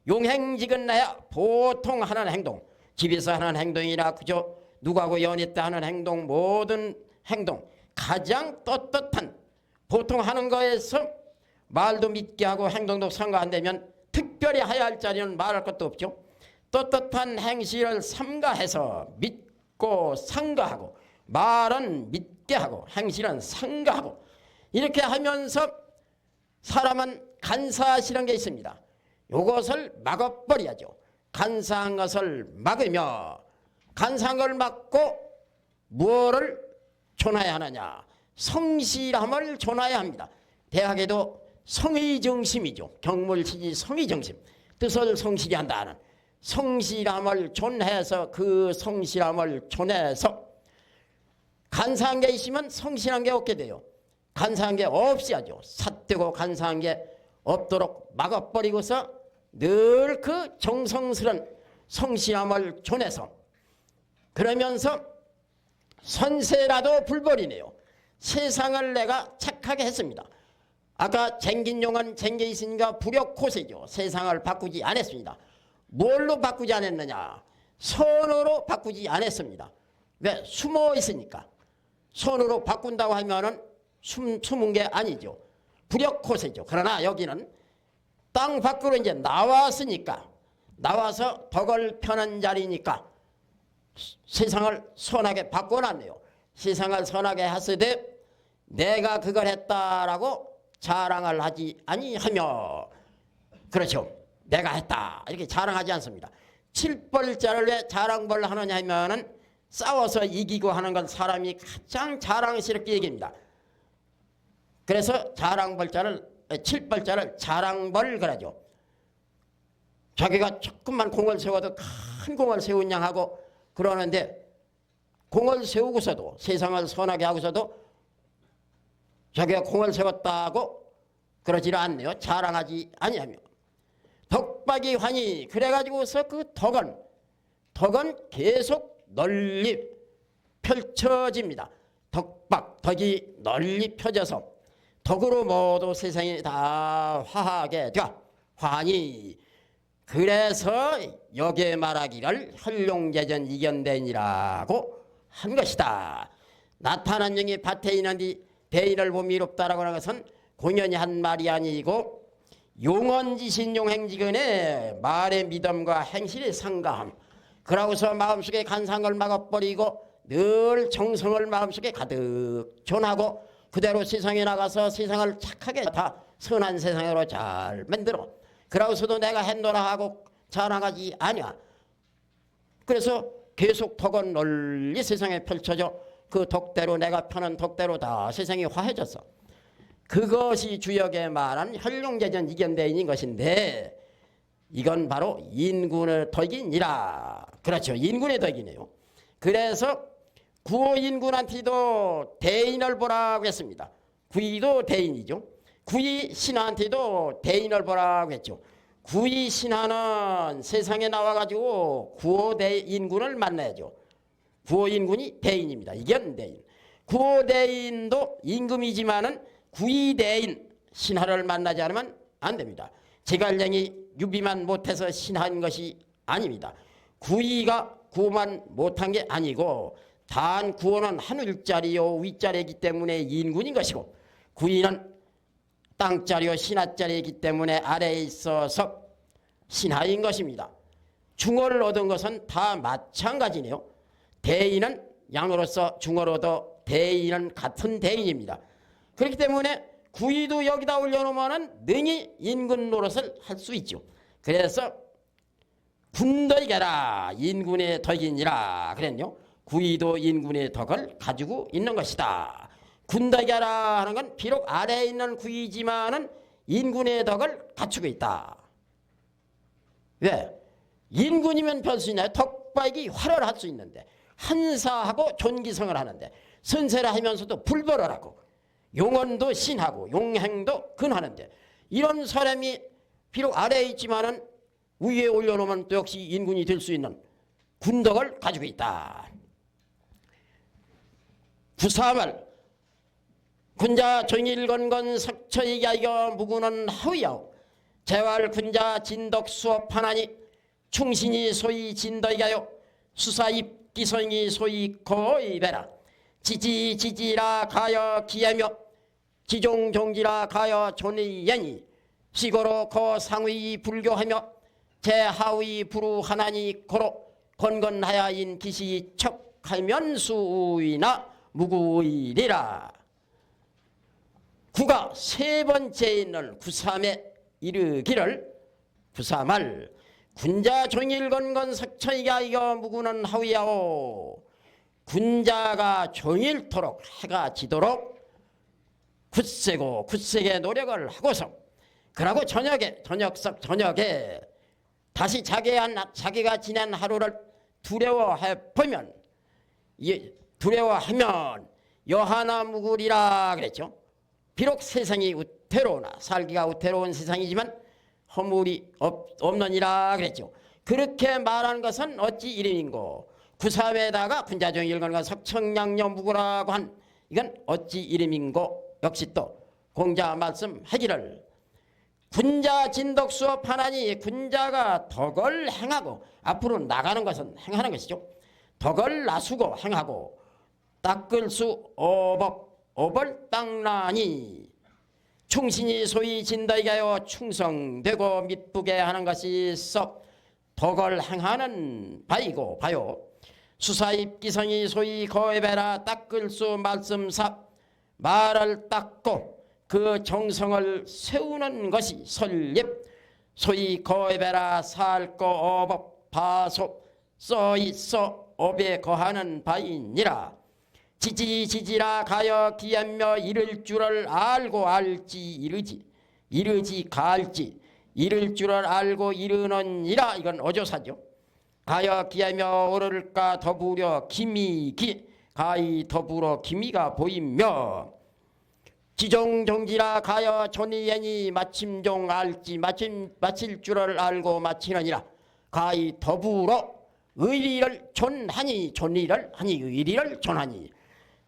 용행지근나야 보통 하는 행동 집에서 하는 행동이나 그저 누구하고 연애 때 하는 행동 모든 행동 가장 떳떳한 보통 하는 거에서 말도 믿게 하고 행동도 상가한다면 특별히 해야 할 자리는 말할 것도 없죠. 떳떳한 행실을 삼가해서 믿고 상가하고 말은 믿게 하고 행실은 상가하고 이렇게 하면서 사람은 간사하시는 게 있습니다. 이것을 막아버려야죠. 간사한 것을 막으며 간사한 걸 막고 무엇을 존해야 하느냐. 성실함을 존해야 합니다. 대학에도 성의정심이죠. 경물치지 성의정심. 뜻을 성실히 한다는 성실함을 존해서 그 성실함을 존해서 간사한 게 있으면 성실한 게 없게 돼요. 간사한 게 없이 하죠. 삿되고 간사한 게 없도록 막아버리고서 늘 그 정성스런 성실함을 존해서 그러면서 선세라도 불벌이네요. 세상을 내가 착하게 했습니다. 아까 쟁긴 용은 쟁겨 있으니까 불역고세죠. 세상을 바꾸지 않았습니다. 뭘로 바꾸지 않았느냐? 선으로 바꾸지 않았습니다. 왜? 숨어 있으니까. 선으로 바꾼다고 하면은 숨은 게 아니죠. 불역고세죠. 그러나 여기는 땅 밖으로 이제 나왔으니까, 나와서 덕을 펴는 자리니까 세상을 선하게 바꿔놨네요. 세상을 선하게 하으되 내가 그걸 했다라고 자랑을 하지 아니하며, 그렇죠. 내가 했다 이렇게 자랑하지 않습니다. 칠벌자를 왜 자랑벌 하느냐 하면은 싸워서 이기고 하는 건 사람이 가장 자랑스럽게 얘기합니다. 그래서 칠벌자를 자랑벌 그러죠. 자기가 조금만 공을 세워도 큰 공을 세운 양 하고 그러는데, 공을 세우고서도 세상을 선하게 하고서도 자기가 공을 세웠다고 그러지를 않네요. 자랑하지 아니하며 덕박이 환희. 그래가지고서 그 덕은 계속 널리 펼쳐집니다. 덕이 널리 펴져서 덕으로 모두 세상이 다 화하게 되어 환희. 그래서 여기에 말하기를 혈룡제전 이견대니라고 한 것이다. 나타난 영이 밭에 있는데 대인을 보미 이롭다라고 하는 것은 공연히 한 말이 아니고 용언지신 용행지근의 말의 믿음과 행실의 상가함. 그러고서 마음속에 간상을 막아버리고 늘 정성을 마음속에 가득 존하고 그대로 세상에 나가서 세상을 착하게 다 선한 세상으로 잘 만들어. 그러고서도 내가 했노라 하고 자랑하지 아니야. 그래서 계속 덕은 널리 세상에 펼쳐져 그 덕대로 내가 펴는 덕대로 다 세상이 화해졌어. 그것이 주역에 말한 혈룡제전 이견대인인 것인데 이건 바로 인군의 덕이니라. 그렇죠. 인군의 덕이네요. 그래서 구호인군한테도 대인을 보라고 했습니다. 구이도 대인이죠. 구이 신하한테도 대인을 보라고 했죠. 구이 신하는 세상에 나와가지고 구호대인군을 만나야죠. 구호인군이 대인입니다. 이견대인. 구호대인도 임금이지만은 구이대인 신하를 만나지 않으면 안 됩니다. 제갈량이 유비만 못해서 신한 것이 아닙니다. 구이가 구호만 못한 게 아니고 단 구호는 하늘자리요 윗자리이기 때문에 인군인 것이고 구이는 땅자리요 신하자리이기 때문에 아래에 있어서 신하인 것입니다. 중어를 얻은 것은 다 마찬가지네요. 대인은 양으로서 중어로도 대인은 같은 대인입니다. 그렇기 때문에 구이도 여기다 올려놓으면 능히 인군 노릇을 할 수 있죠. 그래서 군덕이라 인군의 덕이니라 그랬요. 구이도 인군의 덕을 가지고 있는 것이다. 군덕이라 하는 건 비록 아래에 있는 구이지만은 인군의 덕을 갖추고 있다. 왜? 인군이면 별 수 있나요? 덕박이 활을 할 수 있는데 한사하고 존기성을 하는데 선세라 하면서도 불벌을 하고 용언도 신하고 용행도 근하는데 이런 사람이 비록 아래에 있지만은 위에 올려놓으면 또 역시 인군이 될 수 있는 군덕을 가지고 있다. 구사말 군자 종일건건 석처이야이겨 무구는 하위야오 재활 군자 진덕 수업하나니 충신이 소위 진덕이가요 수사입 기성이 소위 거이배라 지지지지라 가여 기하며 지종종지라 가여 존의연이 시고로 거상위 불교하며 제하위 부루하나니 고로 건건하야인 기시 척하면 수위나 무구이리라. 구가 세 번째 있는 구삼에 이르기를 구사말 군자 종일건건 석천이가 이겨 무구는 하위야오 군자가 종일토록 해가 지도록 굳세고 굳세게 노력을 하고서 그러고 저녁에 다시 자기가 지낸 하루를 두려워하면 여하나 무구리라 그랬죠. 비록 세상이 우태로우나 살기가 우태로운 세상이지만 허물이 없느니라 그랬죠. 그렇게 말한 것은 어찌 이름인고 구삼에다가 군자정일관과 석청양녀 무구라고 한 이건 어찌 이름인고 역시 또 공자 말씀하기를 군자 진덕수업 하나니 군자가 덕을 행하고 앞으로 나가는 것은 행하는 것이죠. 덕을 나수고 행하고 닦을 수 업을 닦나니 충신이 소위 진덕이가요 충성되고 밑부게 하는 것이 썩 덕을 행하는 바이고 봐요. 수사입기성이 소위 거에배라 닦을 수 말씀사 말을 닦고 그 정성을 세우는 것이 설립 소위 거에배라 살거 어법 파속 써있어 업에 거하는 바이니라. 지지라 가여 기하며 이를 줄을 알고 알지 이르지 갈지 이를 줄을 알고 이르느니라. 이건 어조사죠. 가여 기하며 오를까 더부려 기미 가히 더불어 기미가 보이며 지종종지라 가여 존이애니 마침종 알지 마칠 줄을 알고 마치느니라. 가히 더불어 의리를 존하니 의리를 존하니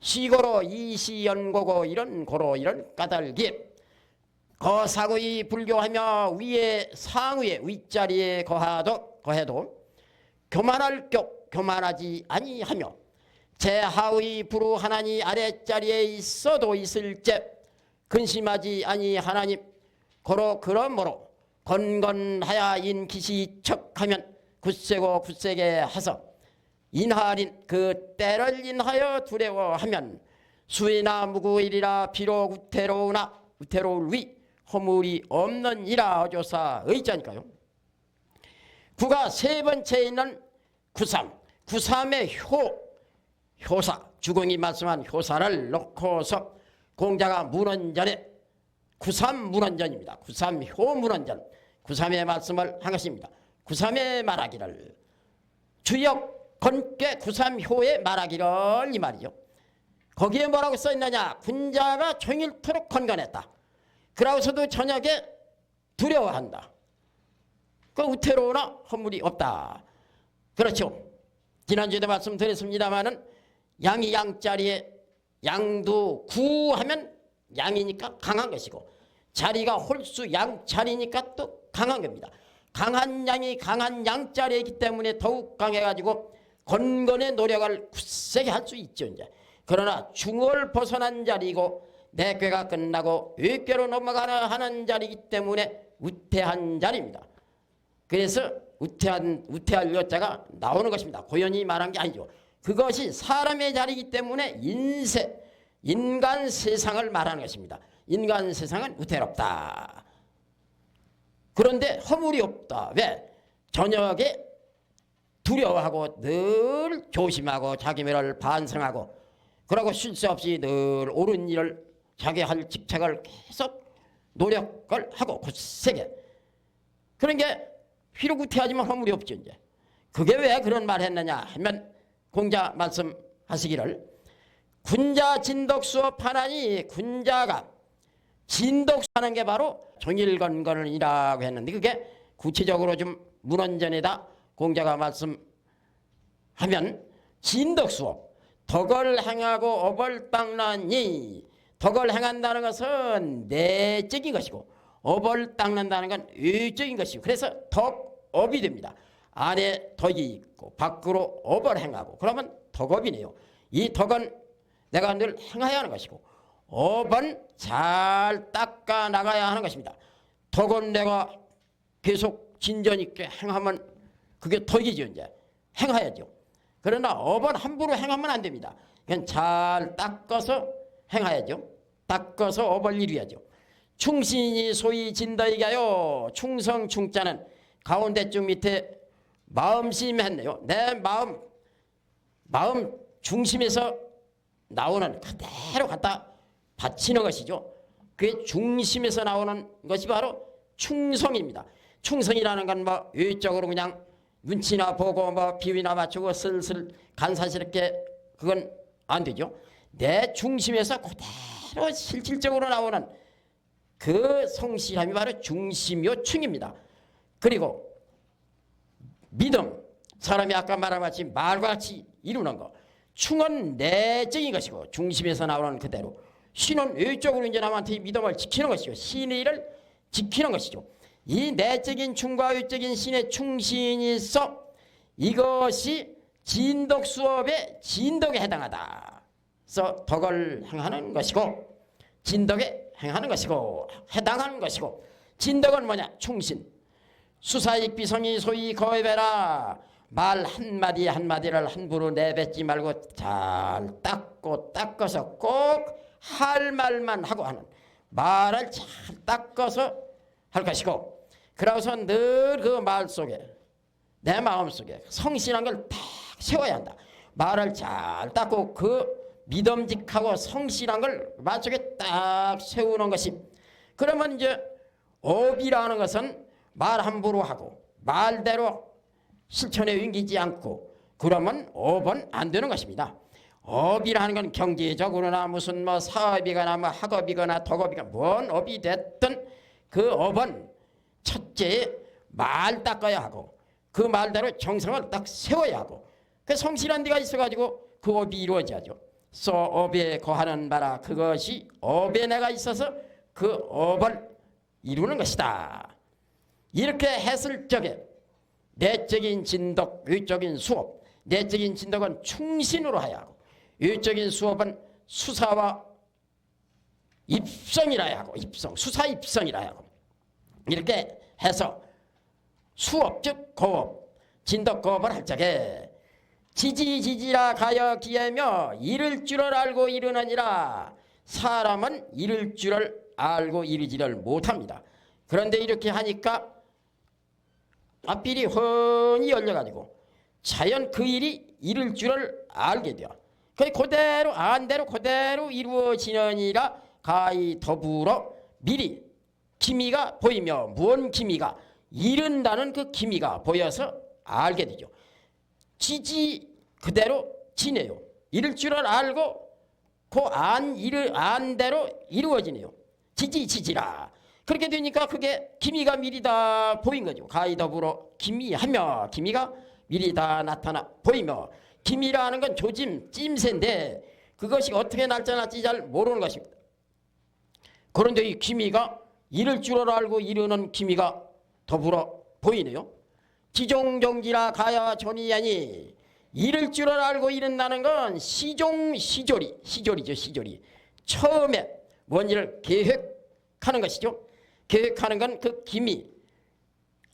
시고로 이시연고고 이런 고로 이런 까닭이 거사구이 불교하며 위에 상위에 윗자리에 거해도 교만하지 아니하며 제하의 불우하나니 아랫자리에 있어도 있을째 근심하지 아니하나니 고로 그러므로 건건하야 인기시척하면 굳세고 굳세게 하서 인하린 그 때를 인하여 두려워하면 수이나 무구일이라 비록 우태로울 위 허물이 없느니라. 어조사 의자니까요. 구가 세 번째 있는 구삼의 효사 주공이 말씀한 효사를 놓고서 공자가 문헌전에 구삼문헌전입니다. 구삼효문헌전 구삼의 말씀을 한 것입니다. 구삼의 말하기를 주역 건께 구삼효의 말하기를 이 말이죠. 거기에 뭐라고 써있느냐. 군자가 종일토록 건건했다. 그러고서도 저녁에 두려워한다. 그 우태로우나 허물이 없다. 그렇죠. 지난주에도 말씀드렸습니다마는 양이 양자리에 양도 구하면 양이니까 강한 것이고 자리가 홀수 양자리니까 또 강한 겁니다. 강한 양이 강한 양자리에 있기 때문에 더욱 강해가지고 건건의 노력을 굳세게 할 수 있죠. 이제. 그러나 중을 벗어난 자리이고 내괴가 끝나고 외괴로 넘어가는 하는 자리이기 때문에 우태한 자리입니다. 그래서 우태할 여자가 나오는 것입니다. 고연히 말한 게 아니죠. 그것이 사람의 자리이기 때문에 인간 세상을 말하는 것입니다. 인간 세상은 우태롭다. 그런데 허물이 없다. 왜? 저녁에 두려워하고 늘 조심하고 자기 미를 반성하고 그러고 쉴 새 없이 늘 옳은 일을 자기 할 직책을 계속 노력을 하고 굳세게 그런 게 휘루구태하지만 허물이 없죠. 이제. 그게 왜 그런 말 했느냐 하면 공자 말씀하시기를 군자 진덕수업 하나니 군자가 진덕하는 게 바로 종일건건이라고 했는데 그게 구체적으로 좀 문헌전에다 공자가 말씀하면 진덕수업 덕을 행하고 업을 닦나니 덕을 행한다는 것은 내적인 것이고 업을 닦는다는 건 외적인 것이고 그래서 덕업이 됩니다. 안에 덕이 있고 밖으로 업을 행하고 그러면 덕업이네요. 이 덕은 내가 늘 행해야 하는 것이고 업은 잘 닦아 나가야 하는 것입니다. 덕은 내가 계속 진전 있게 행하면 그게 덕이죠. 이제 행해야죠. 그러나 업은 함부로 행하면 안 됩니다. 그냥 잘 닦아서 행해야죠. 닦아서 업을 이루어야죠. 충신이 소위 진더이가요. 충성 충자는 가운데쯤 밑에 마음심 했네요. 내 마음 중심에서 나오는 그대로 갖다 바치는 것이죠. 그 중심에서 나오는 것이 바로 충성입니다. 충성이라는 건 뭐 외적으로 그냥 눈치나 보고 뭐 비위나 맞추고 슬슬 간사스럽게 그건 안 되죠. 내 중심에서 그대로 실질적으로 나오는 그 성실함이 바로 중심요 충입니다. 그리고 믿음, 사람이 아까 말한 같이 말과 같이 이루는 거. 충은 내적인 것이고 중심에서 나오는 그대로. 신은 외적으로 이제 남한테 믿음을 지키는 것이죠. 신의 일을 지키는 것이죠. 이 내적인 충과 외적인 신의 충신이 있어 이것이 진덕 수업의 진덕에 해당하다. 그래서 덕을 행하는 것이고 진덕에 행하는 것이고 해당하는 것이고 진덕은 뭐냐? 충신. 수사익비성이 소위 거해배라. 말 한마디 한마디를 함부로 내뱉지 말고 잘 닦고 닦아서 꼭 할 말만 하고 하는 말을 잘 닦아서 할 것이고 그러고서 늘 그 말 속에 내 마음 속에 성실한 걸 딱 세워야 한다. 말을 잘 닦고 그 믿음직하고 성실한 걸 말 속에 딱 세우는 것이 그러면 이제 업이라는 것은 말 함부로 하고 말대로 실천에 옮기지 않고 그러면 업은 안 되는 것입니다. 업이라는 건 경제적으로나 무슨 뭐 사업이거나 뭐 학업이거나 덕업이거나 뭔 업이 됐든 그 업은 첫째 말 닦아야 하고 그 말대로 정성을 딱 세워야 하고 그 성실한 데가 있어가지고 그 업이 이루어져야죠. 소 업에 거하는 바라 그것이 업에 내가 있어서 그 업을 이루는 것이다. 이렇게 했을 적에 내적인 진덕, 외적인 수업. 내적인 진덕은 충신으로 해야 하고 외적인 수업은 수사와 입성이라 하고 입성, 수사 입성이라 하고 이렇게 해서 수업 즉 거업, 진덕 거업을 할 적에 지지지지라 가여 기하며 이를 줄을 알고 이르느니라. 사람은 이를 줄을 알고 이르지를 못합니다. 그런데 이렇게 하니까 앞길이 훤히 열려가지고 자연 그 일이 이룰 줄을 알게 돼요. 그대로 안대로 그대로 이루어지느니라. 가히 더불어 미리 기미가 보이며 무언 기미가 이른다는 그 기미가 보여서 알게 되죠. 지지 그대로 지내요. 이룰 줄을 알고 그 안대로 이루어지네요. 지지지지라. 그렇게 되니까 그게 기미가 미리 다 보인 거죠. 가히 더불어 기미하며 기미가 미리 다 나타나 보이며 기미라는 건 조짐, 찜새인데 그것이 어떻게 날짜날지 잘 모르는 것입니다. 그런데 이 기미가 이를 줄을 알고 이르는 기미가 더불어 보이네요. 지종종지라 가야 존이하니 이를 줄을 알고 이른다는 건 시조리죠. 시조리. 처음에 뭔 일을 계획하는 것이죠. 계획하는 건 그 기미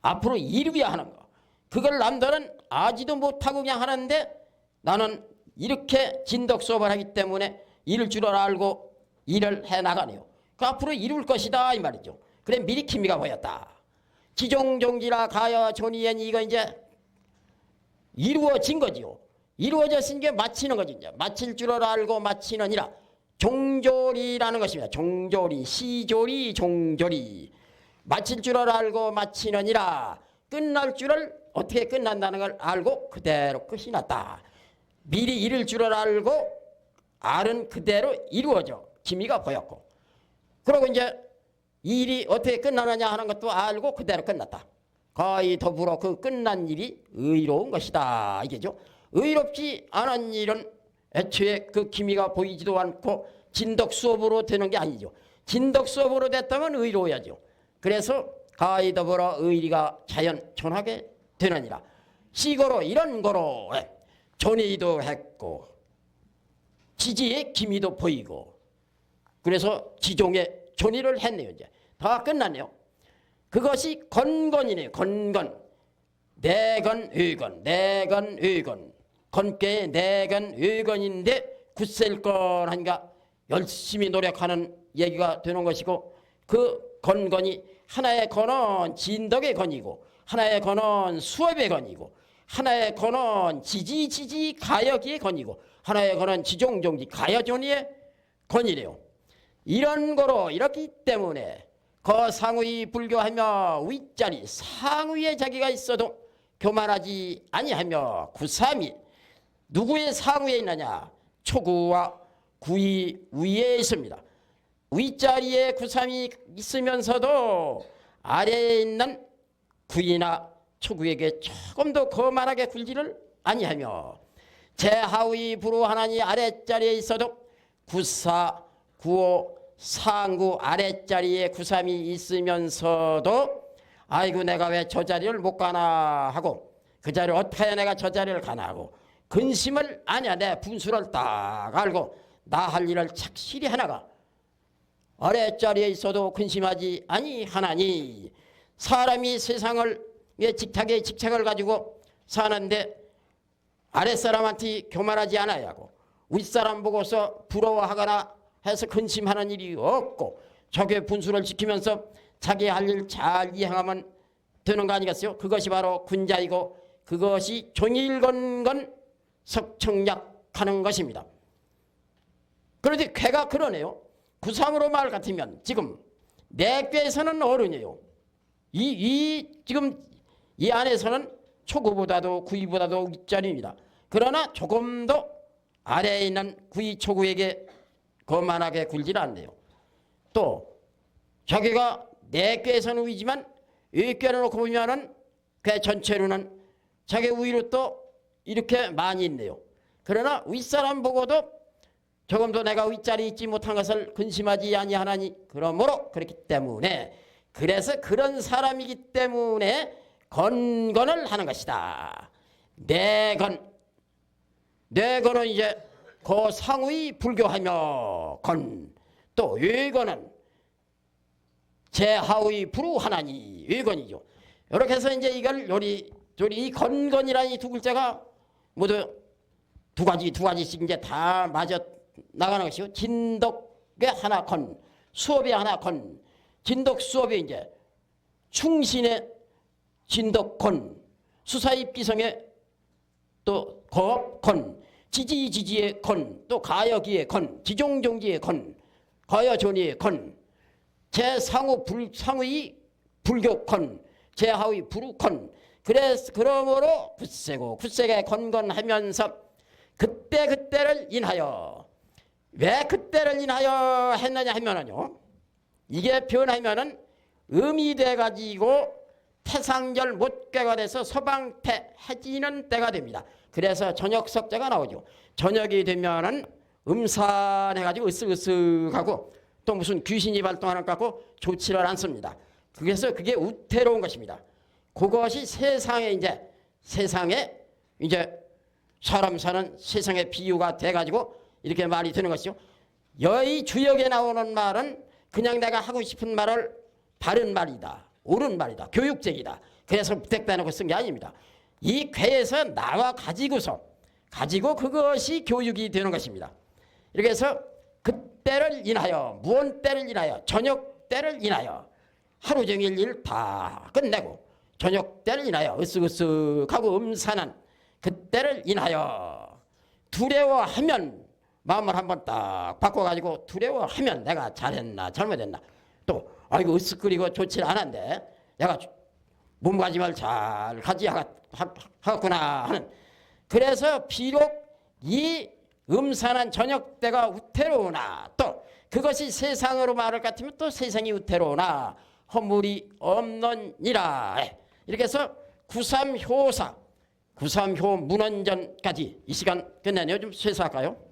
앞으로 이루어야 하는 거. 그걸 남들은 아지도 못하고 그냥 하는데 나는 이렇게 진덕 수업을 하기 때문에 이룰 줄을 알고 일을 해나가네요. 그 앞으로 이룰 것이다 이 말이죠. 그래 미리 기미가 보였다. 지종종지라 가여 존이엔 이거 이제 이루어진 거지요. 이루어졌으니까 마치는 거지. 이제 마칠 줄을 알고 마치느니라. 종조리라는 것입니다. 종조리, 시조리, 종조리. 마칠 줄을 알고 마치느니라. 끝날 줄을 어떻게 끝난다는 걸 알고 그대로 끝이 났다. 미리 이룰 줄을 알고 알은 그대로 이루어져. 기미가 보였고. 그리고 이제 일이 어떻게 끝나느냐 하는 것도 알고 그대로 끝났다. 거의 더불어 그 끝난 일이 의로운 것이다. 이게죠. 의롭지 않은 일은 애초에 그 기미가 보이지도 않고 진덕 수업으로 되는 게 아니죠. 진덕 수업으로 됐다면 의로워야죠. 그래서 가히 더불어 의리가 자연존하게 되느니라. 시고로 이런 거로 존의도 했고 지지의 기미도 보이고 그래서 지종의 존의를 했네요. 이제 다 끝났네요. 그것이 건건이네요. 건건. 내건 의건. 내건 의건. 건께의 내건 의건인데 굳셀건 하니까 열심히 노력하는 얘기가 되는 것이고 그 건건이 하나의 건은 진덕의 건이고 하나의 건은 수업의 건이고 하나의 건은 지지지지 가여기의 건이고 하나의 건은 지종종지 가여존이의 건이래요. 이런 거로 이렇기 때문에 거상의 불교하며 위자리 상위에 자기가 있어도 교만하지 아니하며 구삼이 누구의 상위에 있느냐? 초구와 구이 위에 있습니다. 위자리에 구삼이 있으면서도 아래에 있는 구이나 초구에게 조금 더 거만하게 굴지를 아니하며 제하위 불우하나니 아랫자리에 있어도 구사, 구오, 상구 아랫자리에 구삼이 있으면서도 아이고 내가 왜 저 자리를 못 가나 하고 그 자리를 어떻게 해야 내가 저 자리를 가나 하고 근심을 아니야 내 분수를 딱 알고 나 할 일을 착실히 하나가 아랫자리에 있어도 근심하지 아니하나니 사람이 세상을 직탁에 직책을 가지고 사는데 아랫사람한테 교만하지 않아야 하고 윗사람 보고서 부러워하거나 해서 근심하는 일이 없고 적의 분수를 지키면서 자기 할 일 잘 이행하면 되는 거 아니겠어요? 그것이 바로 군자이고 그것이 종일건건 석청약하는 것입니다. 그런데 괴가 그러네요. 구삼으로 말 같으면 지금 내 꾀에서는 어른이에요. 지금 이 안에서는 초구보다도 구이보다도 윗자리입니다. 그러나 조금 더 아래에 있는 구이 초구에게 거만하게 굴질 않네요. 또 자기가 내 꾀에서는 위지만 이 꾀를 놓고 보면은 그 전체로는 자기 위로 또 이렇게 많이 있네요. 그러나 윗사람 보고도 조금 더 내가 윗자리에 있지 못한 것을 근심하지 아니하나니 그러므로 그렇기 때문에 그래서 그런 사람이기 때문에 건건을 하는 것이다. 내건은 이제 거상의 불교하며 또 외건은 제하의 불우하나니 외건이죠. 이렇게 해서 이제 이걸 이 건건이라는 이 두 글자가 모두 두 가지씩 이제 다 맞아 나가는 것이고 진덕의 하나 건, 수업의 하나 건, 진덕 수업이 이제 충신의 진덕 건, 수사입기성의 또 거업 건, 지지의 건, 또 가여기의 건, 지종종지의 건, 거여존의의 건, 상의 불교 건, 제하의 불우 건. 그러므로 굳세게 건건하면서 그때를 인하여 왜 그때를 인하여 했느냐 하면은요 이게 변하면은 음이 돼가지고 태상절 못괴가 돼서 서방태 해지는 때가 됩니다. 그래서 저녁석자가 나오죠. 저녁이 되면은 음산해가지고 으쓱으쓱하고 또 무슨 귀신이 발동하는 것 같고 좋지를 않습니다. 그래서 그게 우태로운 것입니다. 그것이 세상에 사람 사는 세상의 비유가 돼가지고 이렇게 말이 되는 것이죠. 여의 주역에 나오는 말은 그냥 내가 하고 싶은 말을 바른 말이다. 옳은 말이다. 교육적이다. 그래서 부탁해놓고 쓴 게 아닙니다. 이 괴에서 나와 가지고 그것이 교육이 되는 것입니다. 이렇게 해서 그때를 인하여 무언 때를 인하여 저녁 때를 인하여 하루 종일 일 다 끝내고 저녁 때를 인하여 으쓱으쓱하고 음산한 그때를 인하여 두려워하면 마음을 한번 딱 바꿔가지고 두려워하면 내가 잘했나 잘못했나 또 아이고 으쓱거리고 좋지 않은데 내가 몸가짐을 잘 가지 하겠구나 하는 그래서 비록 이 음산한 저녁 때가 우태로우나 또 그것이 세상으로 말할 것 같으면 또 세상이 우태로우나 허물이 없느니라. 이렇게 해서 구삼효사 구삼효 문헌전까지 이 시간 끝내네요. 좀 쇠사할까요?